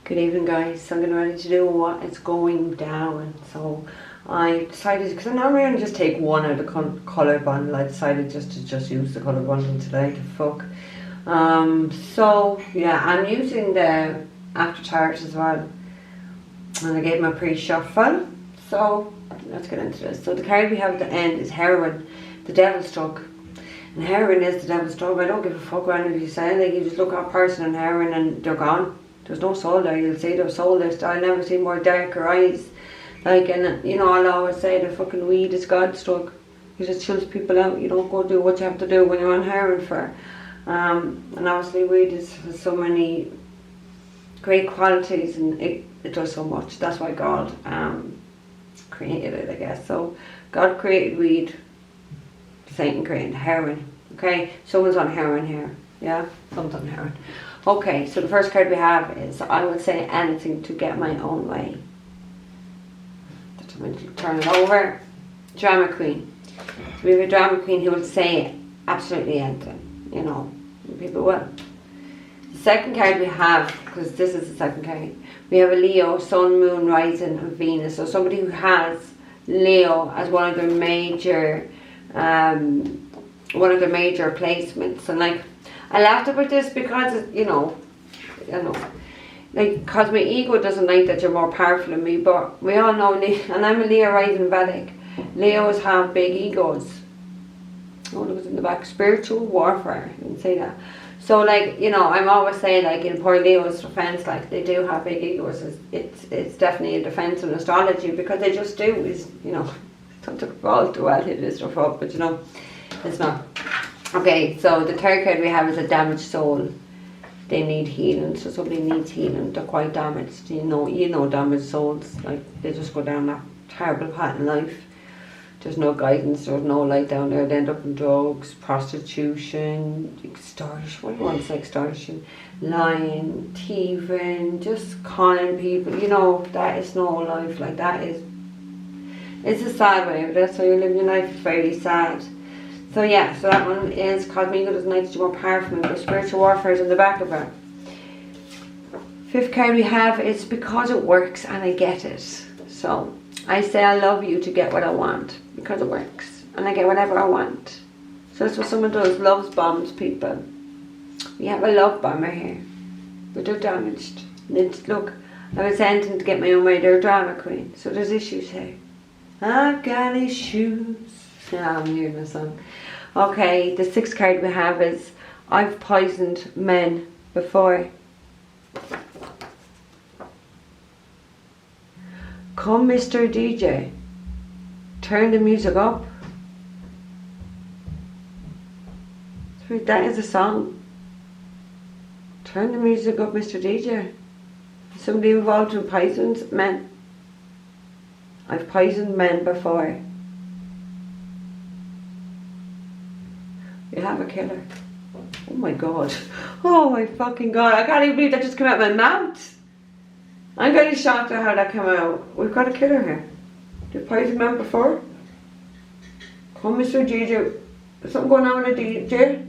Good evening, guys. I'm getting ready to do what is going down. So I decided, because I'm not going to just take one out of the colour bundle, I decided just to use the colour bundle today to fuck. So yeah, I'm using the After Tarot as well, and I gave my pre-shuffle. So let's get into this. So the card we have at the end is Heroine, the Devil Struck. And heroin is the Devil Struck. I don't give a fuck what any of you say. Like, you just look at a person and heroin and they're gone. There's no soul there. You'll see their soul there. I've never seen more darker eyes. Like, and you know, I'll always say the fucking weed is God struck. It just chills people out. You don't go do what you have to do when you're on heroin for. And obviously weed has so many great qualities, and it does so much. That's why God created it, I guess. So God created weed, Satan created heroin. Okay, someone's on heroin here. Yeah, someone's on heroin. Okay, so the first card we have is I will say anything to get my own way. Turn it over. Drama Queen. So we have a Drama Queen who will say absolutely anything. You know, people will. The second card we have, because this is the second card, we have a Leo, Sun, Moon, Rising, and Venus. So somebody who has Leo as one of their major placements. And like, I laughed about this because, you know, like, because my ego doesn't like that you're more powerful than me, but we all know, and I'm a Leo rising Vedic, Leos have big egos. Oh, look, it's in the back. Spiritual warfare, you can say that. So, like, you know, I'm always saying, like, in poor Leo's defense, like, they do have big egos. It's definitely a defense in astrology, because they just do. Is, you know, don't take fault to hit this stuff up, but you know, it's not. Okay, so the third card we have is a damaged soul. They need healing. So somebody needs healing. They're quite damaged. You know damaged souls. Like, they just go down that terrible path in life. There's no guidance. There's no light down there. They end up in drugs, prostitution, extortion. What do you want to say? Extortion, lying, thieving, just conning people. You know, that is no life. Like, that is. It's a sad way, but that's how you live your life. It's very sad. So yeah, so that one is cause me doesn't like to do more powerful, but spiritual warfare is in the back of it. Fifth card we have is because it works and I get it. So I say I love you to get what I want because it works, and I get whatever I want. So that's what someone does. Loves bombs people. We have a love bomber here, but they're damaged. Look, I was saying anything to get my own way. They're a drama queen, so there's issues here. I've got issues. Yeah, I'm hearing the song. Okay, the sixth card we have is I've poisoned men before. Come, Mr. DJ, turn the music up. That is a song. Turn the music up, Mr. DJ. Somebody involved in poisons men. I've poisoned men before. You have a killer. Oh my god. Oh my fucking god. I can't even believe that just came out of my mouth. I'm very shocked at how that came out. We've got a killer here. You've poisoned men before? Come, Mr. DJ. There's something going on with a DJ.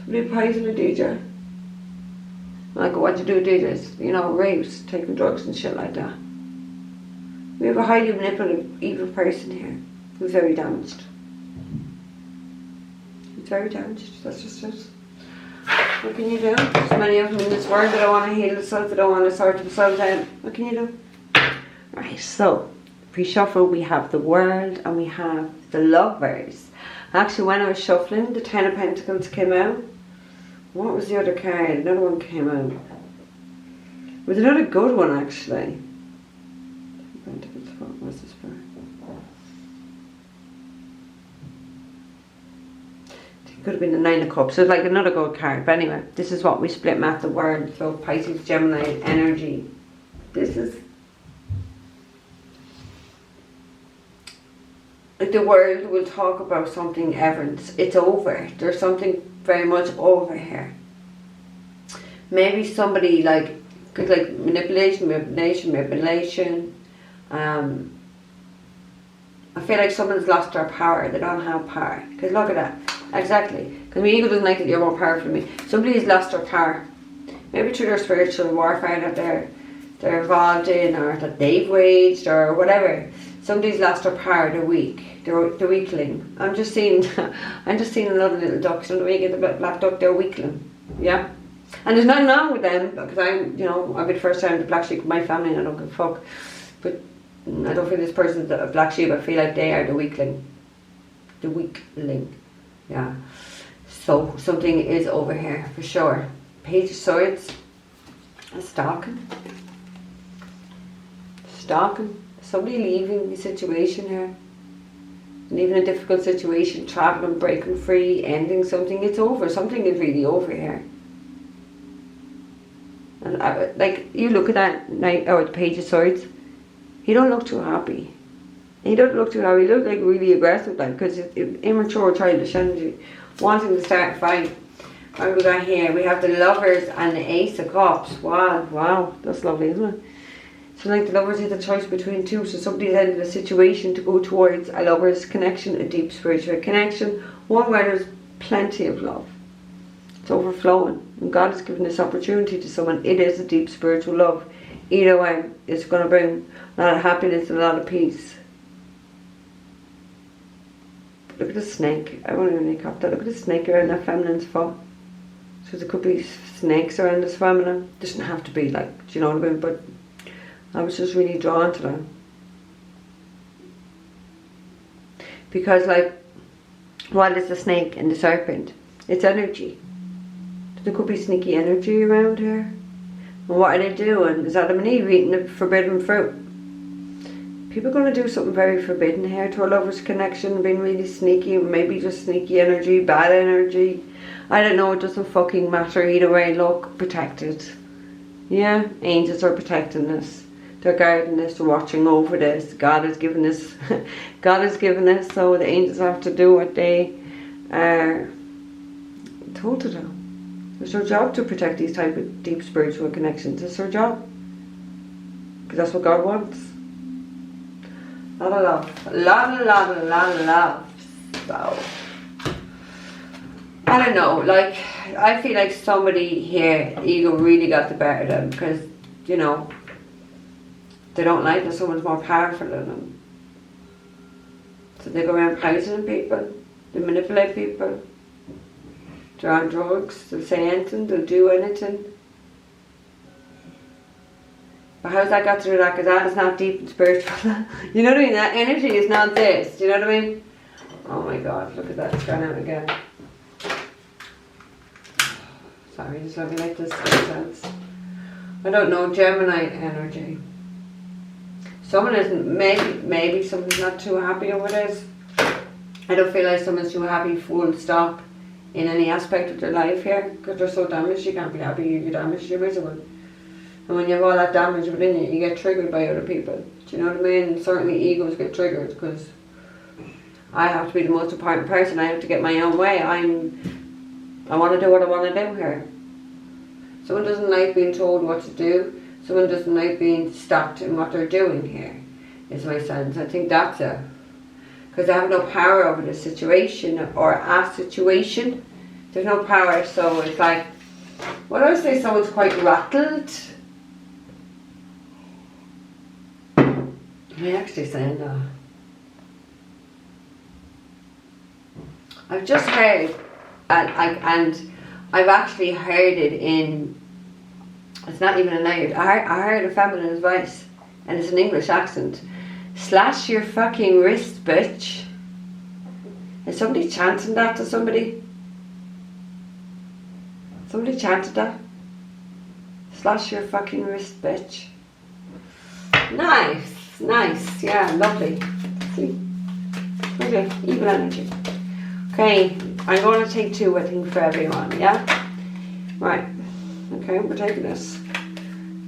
Somebody poisoned a DJ. Like, what you do with DJs? You know, rapes, taking drugs and shit like that. We have a highly manipulative, evil person here who's very damaged. Very damaged, that's just it. What can you do? There's many of them in this world that don't want to heal themselves, they don't want to sort themselves out. What can you do? Right, so pre-shuffle we have the World and we have the Lovers. Actually, when I was shuffling, the Ten of Pentacles came out. What was the other card? Another one came out. It was another good one, actually. What was this for? Could have been the Nine of Cups, so it's like another good card. But anyway, this is what we split map the World. So Pisces, Gemini, energy. This is like the World will talk about something, Evans. It's over. There's something very much over here. Maybe somebody like manipulation. I feel like someone's lost their power. They don't have power. Because look at that. Exactly. Because my ego doesn't like that you're more powerful than me. Somebody has lost their power. maybe through their spiritual warfare that they're involved in, or that they've waged, or whatever. Somebody's lost their power, they're weak, they're the weakling. I'm just seeing another little duck. So when you get the black duck, they're weakling. Yeah. And there's nothing wrong with them, because I've been the first time the black sheep of my family and I don't give a fuck. But I don't feel this person's a black sheep, I feel like they are the weakling. The weakling. Yeah. So something is over here for sure. Page of Swords. Stalking. Somebody leaving the situation here. Leaving a difficult situation, traveling, breaking free, ending something. It's over. Something is really over here. And like, you look at that the Page of Swords. He don't look too happy. He doesn't look too happy. He looks like really aggressive, like, because it's immature, childish energy, wanting to start a fight. What have we got here? We have the Lovers and the Ace of Cups. Wow, that's lovely, isn't it? So like the Lovers is a choice between two. So somebody's ended a situation to go towards a lover's connection, a deep spiritual connection, one where there's plenty of love. It's overflowing. And God has given this opportunity to someone. It is a deep spiritual love. Either way, it's going to bring a lot of happiness and a lot of peace. Look at the snake. I won't even make up that. Look at the snake around that feminine's foot. So there could be snakes around this feminine. It doesn't have to be, like, do you know what I mean? But I was just really drawn to that. Because, like, what is the snake and the serpent? It's energy. There could be sneaky energy around here. And what are they doing? Is Adam and Eve eating the forbidden fruit? People are going to do something very forbidden here to a lover's connection, being really sneaky, maybe just sneaky energy, bad energy. I don't know, it doesn't fucking matter either way. Look, protected. Yeah, angels are protecting this. They're guarding this, they're watching over this. God has given this. God has given this, so the angels have to do what they are told to do. It's their job to protect these type of deep spiritual connections. It's their job. Because that's what God wants. A lot of love. A lot of love. So, I don't know, like, I feel like somebody here, ego really got the better of them, because, you know, they don't like that someone's more powerful than them. So they go around poisoning people, they manipulate people, they're on drugs, they'll say anything, they'll do anything. But how's that got to do that? Because that is not deep and spiritual. You know what I mean? That energy is not this. Do you know what I mean? Oh my God, look at that. It's gone out again. Sorry, just let me like this sometimes. I don't know, Gemini energy. Someone isn't, maybe someone's not too happy over this. I don't feel like someone's too happy full stop in any aspect of their life here, because they're so damaged. You can't be happy, you're damaged, you're miserable. And when you have all that damage within you, you get triggered by other people. Do you know what I mean? And certainly egos get triggered, because I have to be the most important person. I have to get my own way. I want to do what I want to do here. Someone doesn't like being told what to do. Someone doesn't like being stopped in what they're doing here, is my sense. I think that's it. Because they have no power over the situation or a situation. There's no power, so it's like, what do I say? Someone's quite rattled. Am I actually saying that? I've just heard, and I've actually heard it in, it's not even a loud, I heard a feminine voice, and it's an English accent. Slash your fucking wrist, bitch. Is somebody chanting that to somebody? Somebody chanted that? Slash your fucking wrist, bitch. Nice, nice, yeah, lovely. See? Okay, evil energy. Okay, I'm going to take two, I think, for everyone, yeah? Right, okay, we're taking this.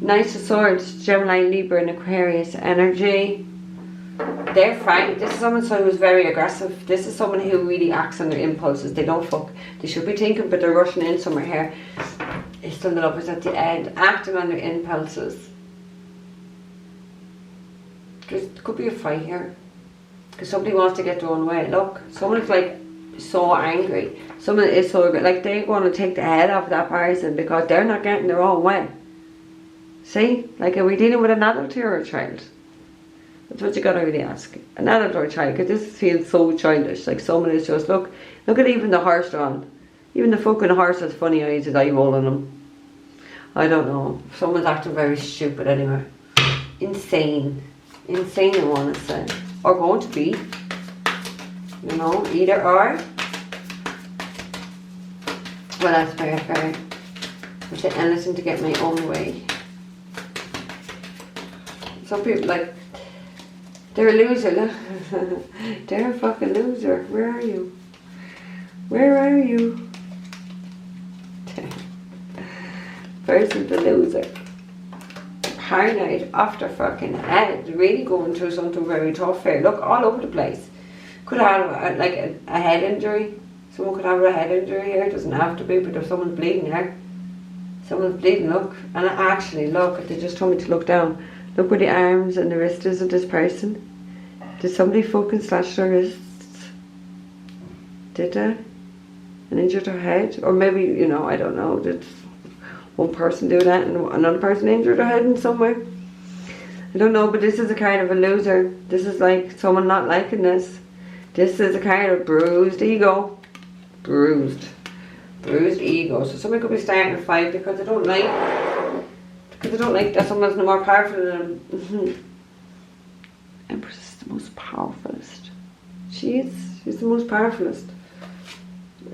Knight of Swords, Gemini, Libra, and Aquarius energy. They're frank. This is someone who's very aggressive. This is someone who really acts on their impulses. They don't fuck. They should be thinking, but they're rushing in somewhere here. It's still the Lovers at the end. Acting on their impulses. There could be a fight here. Because somebody wants to get their own way. Look, someone's like, so angry. Someone is so like they're going to take the head off that person because they're not getting their own way. See, like, are we dealing with an adult here or a child? That's what you got to really ask. An adult or a child, because this feels so childish. Like someone is just look at even the horse drawn. Even the fucking horse has funny eyes with eye roll on them. I don't know. Someone's acting very stupid anyway. Insane. Insane, I want to say. Or going to be. You know, either or. Well, that's very fair. I'll say anything to get my own way. Some people, like, they're a loser, look. They're a fucking loser. Where are you? Where are you? Person's a loser. Paranoid off their fucking head. Really going through something very tough here. Look, all over the place. Could have like a head injury. Someone could have a head injury here. It doesn't have to be, but if someone's bleeding here. Someone's bleeding, look. And actually, look, they just told me to look down. Look where the arms and the wrist is of this person. Did somebody fucking slash their wrists? Did they? And injured their head? Or maybe, you know, I don't know. Did one person do that and another person injured their head in somewhere? I don't know, but this is a kind of a loser. This is like someone not liking this. This is a kind of bruised ego. Bruised ego. So somebody could be starting a fight because they don't like that someone's more powerful than them. Empress is the most powerfulest. She's the most powerfulest.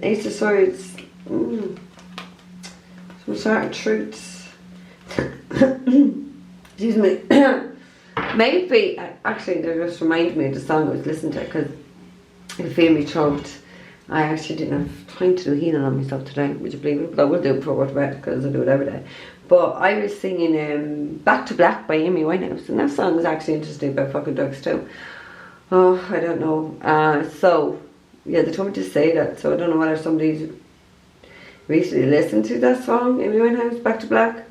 Ace of Swords. Some sort of truths. Excuse me. Maybe, actually, they just reminded me of the song I was listening to because it feel me throat. I actually didn't have time to do healing on myself today, would you believe it? But I will do it before I go to bed because I do it every day. But I was singing Back to Black by Amy Winehouse, and that song was actually interesting about fucking drugs too. Oh, I don't know. So, yeah, they told me to say that, so I don't know whether somebody's recently listened to that song, Amy Winehouse, Back to Black.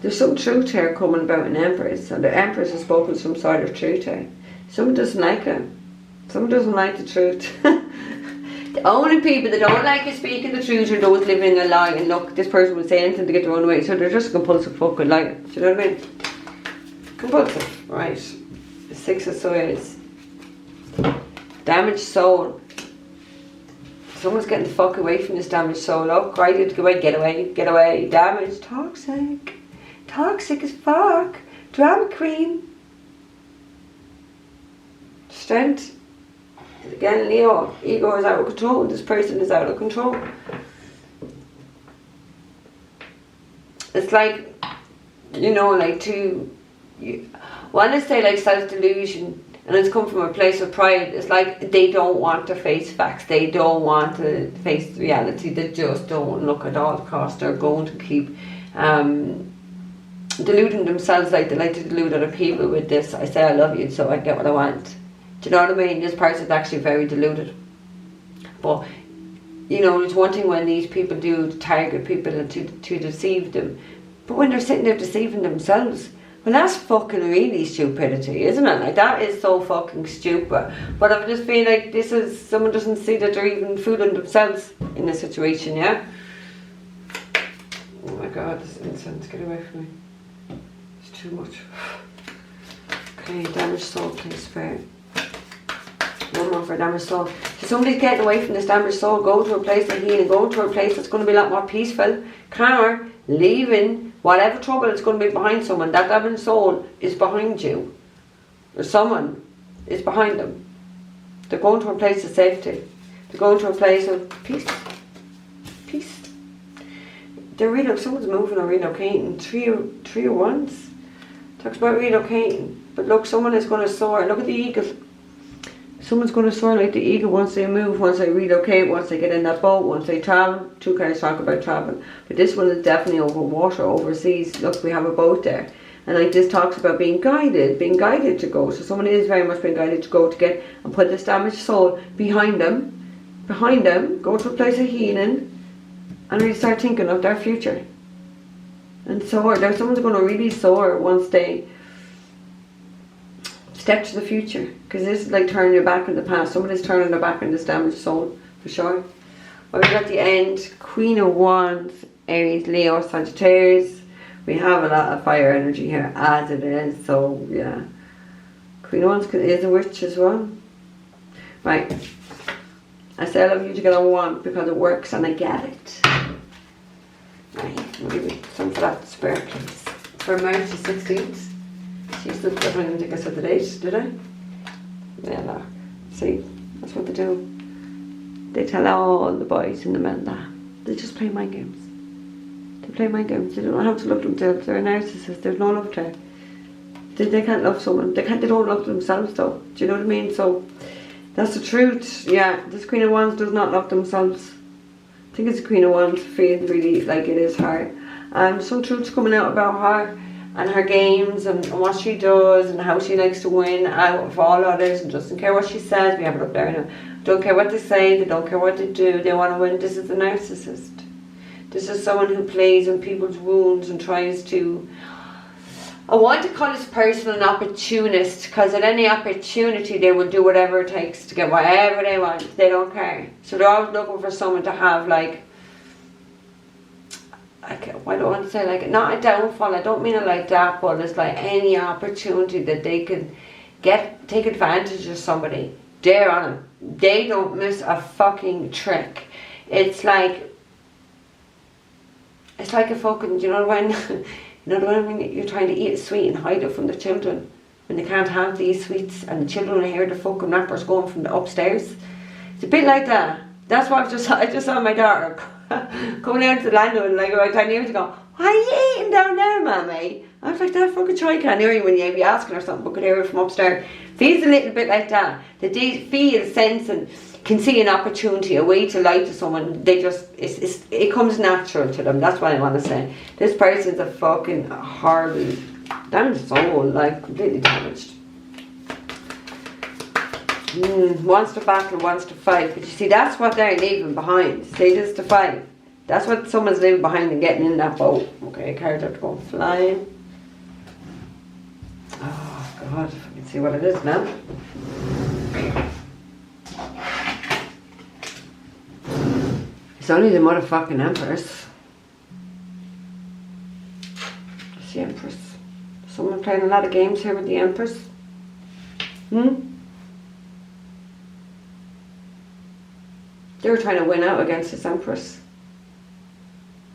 There's some truth here coming about an Empress, and the Empress has spoken some sort of truth here. Someone doesn't like it. Someone doesn't like the truth. The only people that don't like you speaking the truth are those living a lie. And look, this person will say anything to get their own way. So they're just a compulsive fucking liar. Do you know what I mean? Compulsive, right. The Six of Swords. Damaged soul. Someone's getting the fuck away from this damaged soul. Look, right, you have to go away, get away. Damaged, toxic. Toxic as fuck. Drama queen. Strength. Again, Leo, ego is out of control. This person is out of control. It's like, you know, like when I say like self-delusion, and it's come from a place of pride, it's like they don't want to face facts. They don't want to face reality. They just don't look at all costs. They're going to keep deluding themselves like they like to delude other people with this. I say I love you so I get what I want. Do you know what I mean? This person's actually very deluded. But, you know, it's one thing when these people do target people and to deceive them. But when they're sitting there deceiving themselves, well, that's fucking really stupidity, isn't it? Like, that is so fucking stupid. But I just feel like this is, someone doesn't see that they're even fooling themselves in this situation, yeah? Oh my God, this incense, get away from me. It's too much. Okay, damaged soul, please, spirit. One more for damaged soul. So somebody's getting away from this damaged soul, going to a place of healing, going to a place that's going to be a lot more peaceful, calmer, leaving whatever trouble is going to be behind someone. That damaged soul is behind you, or someone is behind them. They're going to a place of safety. They're going to a place of peace. Peace. They're someone's moving or relocating. Three of Wands talks about relocating. But look, someone is going to soar. Look at the eagle. Someone's going to soar like the eagle once they move, once they relocate, once they get in that boat, once they travel. Two guys talk about travel. But this one is definitely over water, overseas. Look, we have a boat there. And like this talks about being guided to go. So someone is very much being guided to go to get and put this damaged soul behind them, go to a place of healing and really start thinking of their future. And soar. Now someone's going to really soar once they step to the future, because this is like turning your back on the past. Somebody's turning their back on this damaged soul, for sure. Well, we've got the end, Queen of Wands, Aries, Leo, Sagittarius. We have a lot of fire energy here as it is, so yeah. Queen of Wands is a witch as well. Right. I say I love you to get a wand because it works and I get it. Right, we'll give you some for that spirit, please. For March the 16th. She's the, I don't even think I said the date, did I? Yeah, no. See, that's what they do. They tell all the boys and the men that. They just play mind games. They play mind games. They don't have to love themselves. They're a narcissist. There's no love there. They can't love someone. They don't love themselves though. Do you know what I mean? So, that's the truth. Yeah, this Queen of Wands does not love themselves. I think it's the Queen of Wands feels really like it is her. Some truth's coming out about her and her games and what she does and how she likes to win out of all others and doesn't care what she says. We have it up there now. Don't care what they say, they don't care what they do, they want to win. This is a narcissist. This is someone who plays on people's wounds and tries to... I want to call this person an opportunist, because at any opportunity they will do whatever it takes to get whatever they want. They don't care. So they're always looking for someone to have like I don't want to say like, not a downfall, I don't mean it like that, but it's like any opportunity that they can take advantage of somebody. They're on it. They don't miss a fucking trick. It's like a fucking, you know when you're trying to eat a sweet and hide it from the children when they can't have these sweets and the children hear the fucking wrappers going from the upstairs. It's a bit like that. That's what I just saw my daughter coming out to the landing like about 10 years ago. What are you eating down there, mammy? I was like, that fucking child can't hear you when you be asking her something, but could hear it from upstairs. Feels a little bit like that. That they feel, sense and can see an opportunity, a way to lie to someone. They just, it comes natural to them. That's what I want to say. This person's a fucking horrible, damaged soul, like completely damaged. Wants to battle, wants to fight. But you see, that's what they're leaving behind. See, this to fight. That's what someone's leaving behind and getting in that boat. Okay, cards have to go flying. Oh God, if I can see what it is now. It's only the motherfucking Empress. It's the Empress. Someone playing a lot of games here with the Empress. They were trying to win out against this Empress.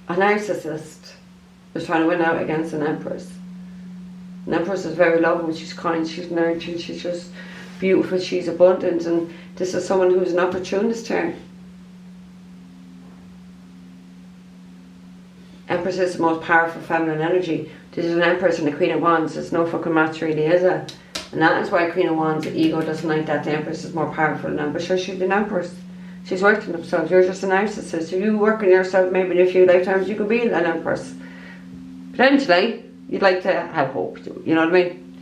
A narcissist was trying to win out against an Empress. An Empress is very loving, she's kind, she's nurturing, she's just beautiful, she's abundant, and this is someone who's an opportunist here. Empress is the most powerful feminine energy. This is an Empress and a Queen of Wands. There's no fucking match really, is it? And that is why Queen of Wands, the ego doesn't like that. The Empress is more powerful than Empress. Sure, she's an Empress. She's working themselves. You're just a narcissist. If you work on yourself, maybe in a few lifetimes you could be an Empress. Potentially, you'd like to have hope. You know what I mean?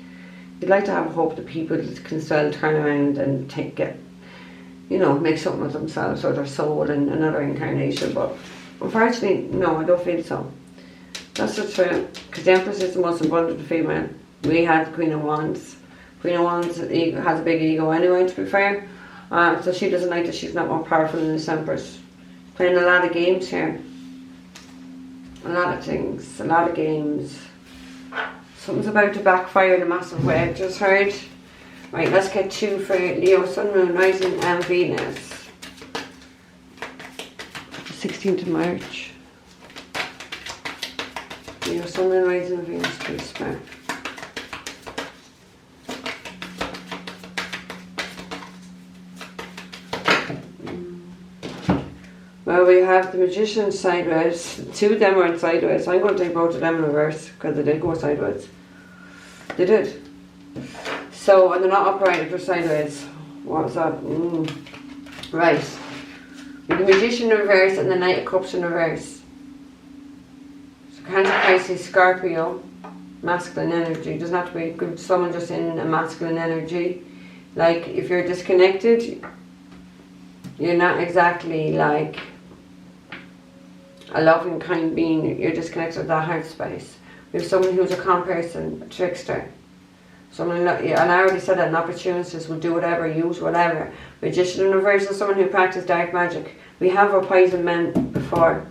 You'd like to have hope that people can still turn around and make something of themselves or their soul in another incarnation. But unfortunately, no, I don't feel so. That's the truth. Because the Empress is the most abundant female. We had the Queen of Wands. Queen of Wands has a big ego anyway, to be fair. So she doesn't like that she's not more powerful than this Empress. Playing a lot of games here. A lot of things. A lot of games. Something's about to backfire in a massive way, I've just heard. Right, let's get two for Leo, Sun, Moon, Rising and Venus. 16th of March. Leo, Sun, Moon, Rising and Venus, please spare. Well, we have the Magician sideways. Two of them went sideways. I'm going to take both of them in reverse because they did go sideways. They did. So, and they're not upright, they're sideways. What was that? Right. With the Magician in reverse and the Knight of Cups in reverse. So, Cancer, Pisces, Scorpio, masculine energy. It doesn't have to be someone just in a masculine energy. Like, if you're disconnected, you're not exactly like a loving, kind being. You're disconnected with that heart space. We have someone who's a con person, a trickster. Someone, and I already said that, an opportunist will do whatever, use whatever. Magician in reverse is someone who practices dark magic. We have our poison men before.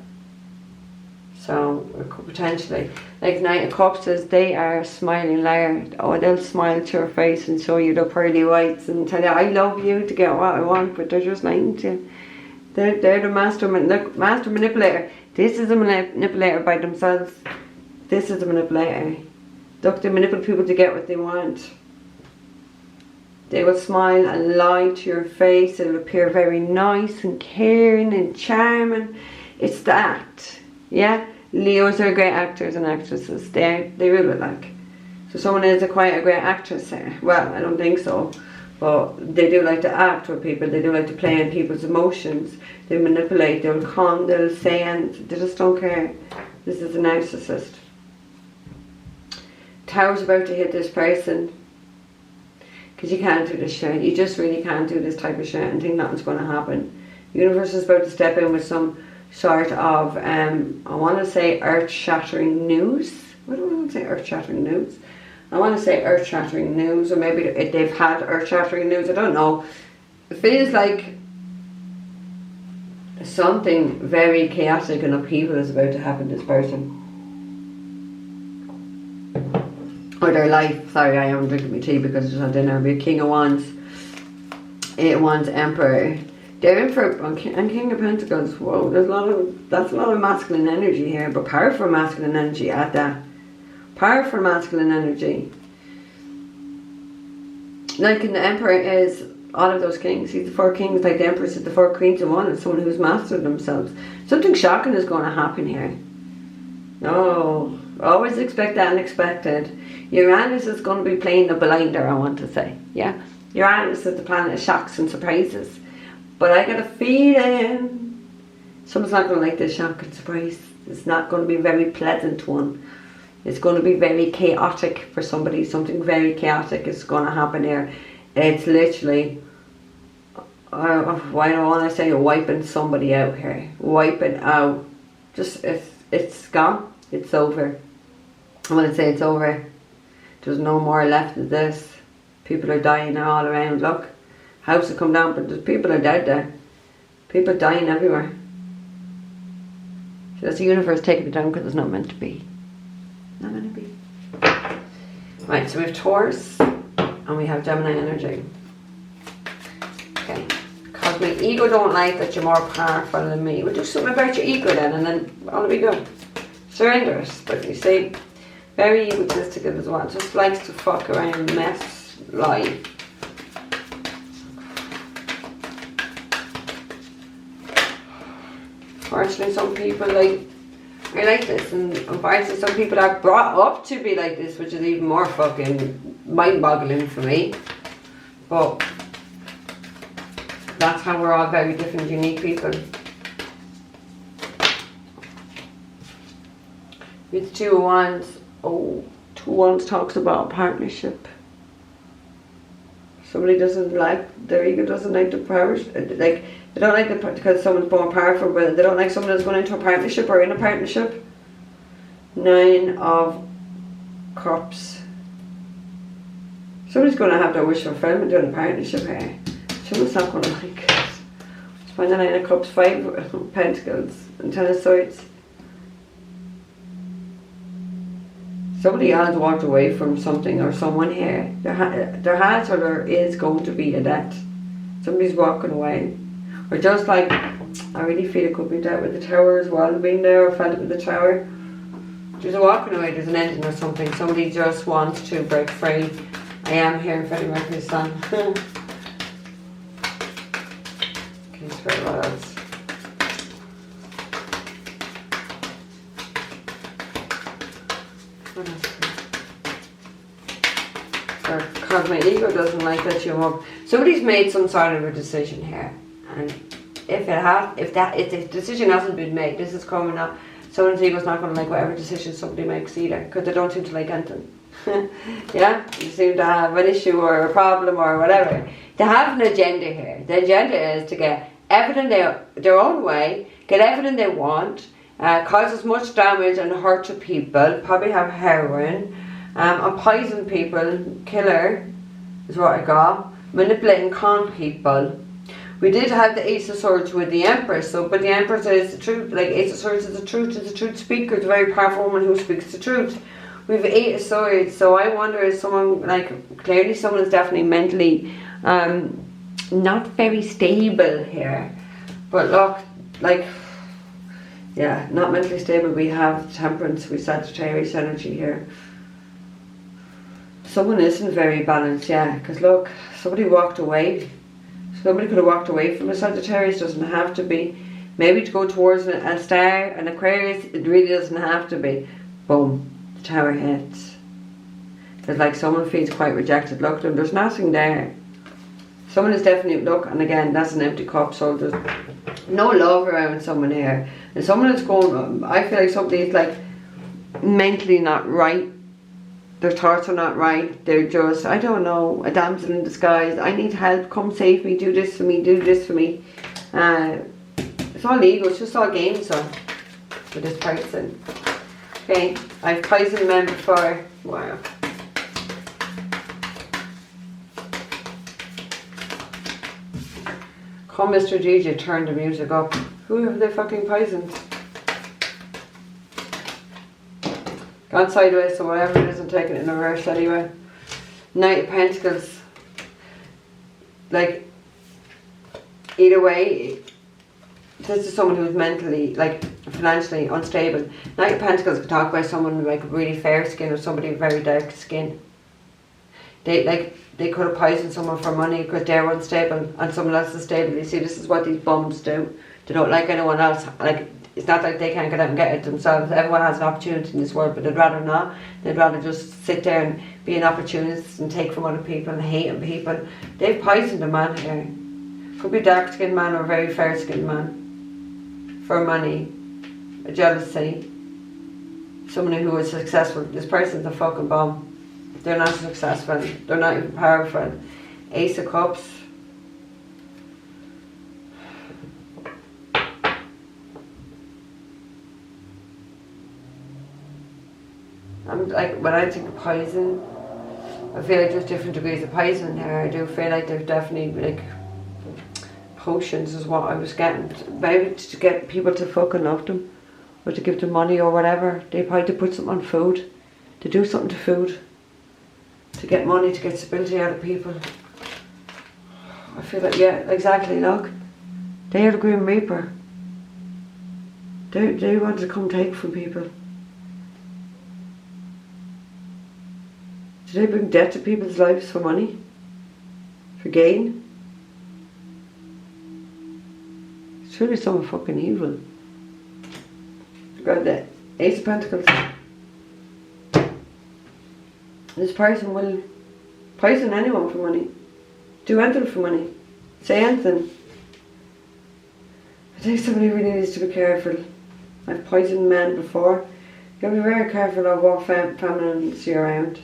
So, it could potentially. Like Knight of Cups says, they are a smiling liar. Oh, they'll smile to your face and show you their pearly whites and tell you, I love you to get what I want, but they're just lying to you. They're the master manipulator. This is a manipulator by themselves. This is the manipulator. Look, they manipulate people to get what they want. They will smile and lie to your face. It'll appear very nice and caring and charming. It's that. Yeah? Leos are great actors and actresses. They rule it like. So someone is quite a great actress there. Well, I don't think so. But they do like to act with people. They do like to play on people's emotions. They manipulate. They'll con. They'll say, and they just don't care. This is a narcissist. Tower's about to hit this person. Because you can't do this shit. You just really can't do this type of shit and think nothing's going to happen. The universe is about to step in with some sort of, I want to say earth-shattering news. What do I want to say? Earth-shattering news? I want to say earth-shattering news, or maybe they've had earth-shattering news. I don't know. It feels like something very chaotic and upheaval is about to happen to this person. Or their life. Sorry, I am drinking my tea because it's not dinner. I'll be a King of Wands. 8 of Wands, Emperor. They're in for, and King of Pentacles. Whoa, that's a lot of masculine energy here, but powerful masculine energy at that. Powerful masculine energy. Like in the Emperor is all of those kings. He's the 4 kings, like the Empress is the 4 queens in one. It's someone who's mastered themselves. Something shocking is going to happen here. No, always expect the unexpected. Uranus is going to be playing the blinder, I want to say. Yeah, Uranus is the planet of shocks and surprises. But I got a feeling someone's not going to like this shock and surprise. It's not going to be a very pleasant one. It's going to be very chaotic for somebody. Something very chaotic is going to happen here. It's literally, why do I want to say you're wiping somebody out here? Wiping out. Just, it's gone. It's over. I want to say it's over. There's no more left of this. People are dying all around. Look, house will come down, but people are dead there. People dying everywhere. So that's the universe taking it down because it's not meant to be. Not meant to be. Right, so we have Taurus and we have Gemini energy. Okay. Because my ego don't like that you're more powerful than me. We'll do something about your ego then, and then all will be good. Surrender it. But you see, very egotistical as well. Just likes to fuck around, mess, lie. Unfortunately, some people are like this, and unfortunately some people are brought up to be like this, which is even more fucking mind-boggling for me. But that's how we're all very different, unique people. With 2 of Wands, 2 of Wands talks about partnership. Somebody doesn't like, their ego doesn't like the power, like, they don't like it because someone's more powerful, but they don't like someone that's going into a partnership or in a partnership. 9 of Cups. Somebody's going to have their wish fulfillment doing a partnership here. Someone's not going to like it. Let's find the 9 of Cups, 5 of Pentacles, and 10 of Swords. Somebody else walked away from something or someone here. There has or there is going to be a death. Somebody's walking away. Or just like, I really feel it could be that with the Tower as well, being there, or felt it with the Tower. There's a walking away, there's an ending or something. Somebody just wants to break free. I am here in Freddie Mercury's song. Okay, Spirit, what else? What else? Because my ego doesn't like that you're up. Somebody's made some sort of a decision here. And if the decision hasn't been made, this is coming up. Someone's ego's not going to like whatever decision somebody makes either, because they don't seem to like anything. Yeah, you seem to have an issue or a problem or whatever. They have an agenda here. The agenda is to get everything their own way, get everything they want, cause as much damage and hurt to people, probably have heroin, And poison people, killer is what I got. Manipulate and con people. We did have the Ace of Swords with the Empress, so but the Empress is the truth. Like Ace of Swords is the truth speaker, the very powerful woman who speaks the truth. We have Eight of Swords, so I wonder is someone like clearly someone is definitely mentally not very stable here. But look, like yeah, not mentally stable. We have Temperance with Sagittarius energy here. Someone isn't very balanced, yeah, because look, somebody walked away. Somebody could have walked away from a Sagittarius, doesn't have to be. Maybe to go towards a star, an Aquarius, it really doesn't have to be. Boom, the Tower hits. It's like someone feels quite rejected. Look, there's nothing there. Someone is definitely, look, and again, that's an empty cup, so there's no love around someone here. And someone is going, I feel like somebody's like mentally not right. Their thoughts are not right. They're just, I don't know, a damsel in disguise. I need help. Come save me. Do this for me. Do this for me. It's all ego. It's just all games for this person. Okay. I've poisoned men before. Wow. Come, Mr. DJ, turn the music up. Who have they fucking poisoned? Gone sideways, so whatever it is, I'm taking it in reverse anyway. Knight of Pentacles. Like, either way, this is someone who's mentally, like, financially unstable. Knight of Pentacles could talk about someone with like really fair skin or somebody with very dark skin. They could have poisoned someone for money because they're unstable and someone else is stable. You see, this is what these bums do. They don't like anyone else. Like, it's not like they can't get out and get it themselves. Everyone has an opportunity in this world, but they'd rather not. They'd rather just sit there and be an opportunist and take from other people and hate on people. They've poisoned a man here. Could be a dark skinned man or a very fair skinned man. For money, a jealousy, someone who is successful. This person's a fucking bomb. They're not successful. They're not even powerful. Ace of Cups. I'm like, when I think of poison, I feel like there's different degrees of poison here. I do feel like there's definitely like potions is what I was getting. Maybe to get people to fucking love them, or to give them money or whatever. They probably to put something on food, to do something to food, to get money, to get stability out of people. I feel like, yeah, exactly. Look, they are the Grim Reaper. They want to come take from people. Do they bring death to people's lives for money? For gain? It's really someone fucking evil. Got the Ace of Pentacles. This person will poison anyone for money. Do anything for money. Say anything. I think somebody really needs to be careful. I've poisoned men before. You gotta be very careful of what feminines you're around.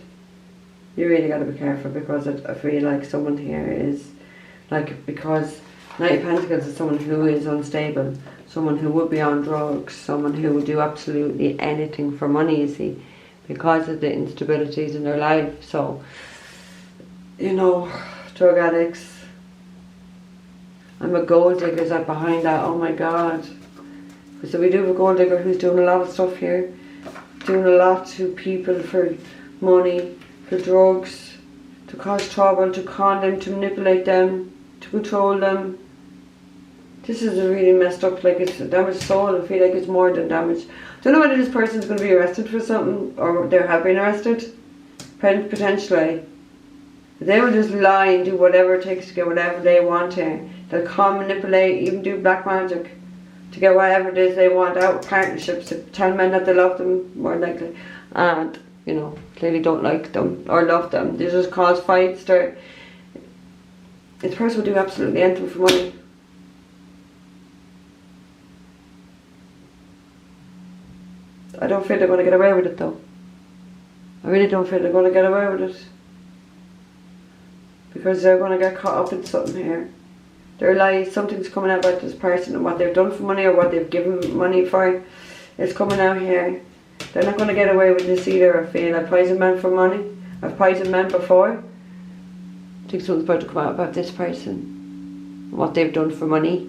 You really got to be careful, because I feel like someone here is like, because Knight of Pentacles is someone who is unstable, someone who would be on drugs, someone who would do absolutely anything for money, you see, because of the instabilities in their life. So, you know, drug addicts. I'm a gold digger, is that behind that? Oh my god. So we do have a gold digger who's doing a lot of stuff here, doing a lot to people for money, for drugs, to cause trouble, to con them, to manipulate them, to control them. This is a really messed up, like it's a damaged soul. I feel like it's more than damage. Don't know whether this person's going to be arrested for something, or they have been arrested, potentially. They will just lie and do whatever it takes to get whatever they want here. They'll con, manipulate, even do black magic to get whatever it is they want out of partnerships, to tell men that they love them, more likely. And, you know, clearly don't like them or love them. They just cause fights. This person will do absolutely anything for money. I don't feel they're going to get away with it though. I really don't feel they're going to get away with it. Because they're going to get caught up in something here. Their lies, something's coming out about this person and what they've done for money or what they've given money for. It's coming out here. They're not going to get away with this either, I feel. I've poisoned men for money. I've poisoned men before. I think something's about to come out about this person. What they've done for money.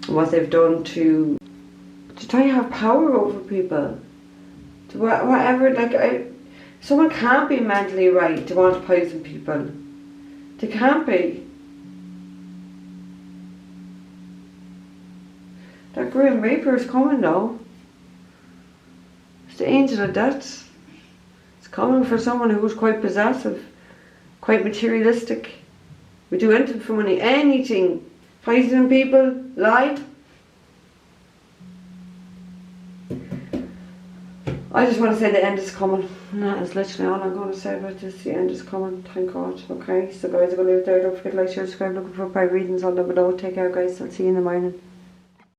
And what they've done to try to have power over people. To whatever, like, someone can't be mentally right to want to poison people. They can't be. That Grim Reaper is coming though. It's the angel of death. It's coming for someone who's quite possessive, quite materialistic. We do anything for money, anything. Poisoning people, lie. I just want to say the end is coming. And that is literally all I'm going to say about this. The end is coming, thank God. Okay, so guys, I'm going to leave it there. Don't forget to like, share, subscribe. Looking for private readings on them below. Take care guys, I'll see you in the morning.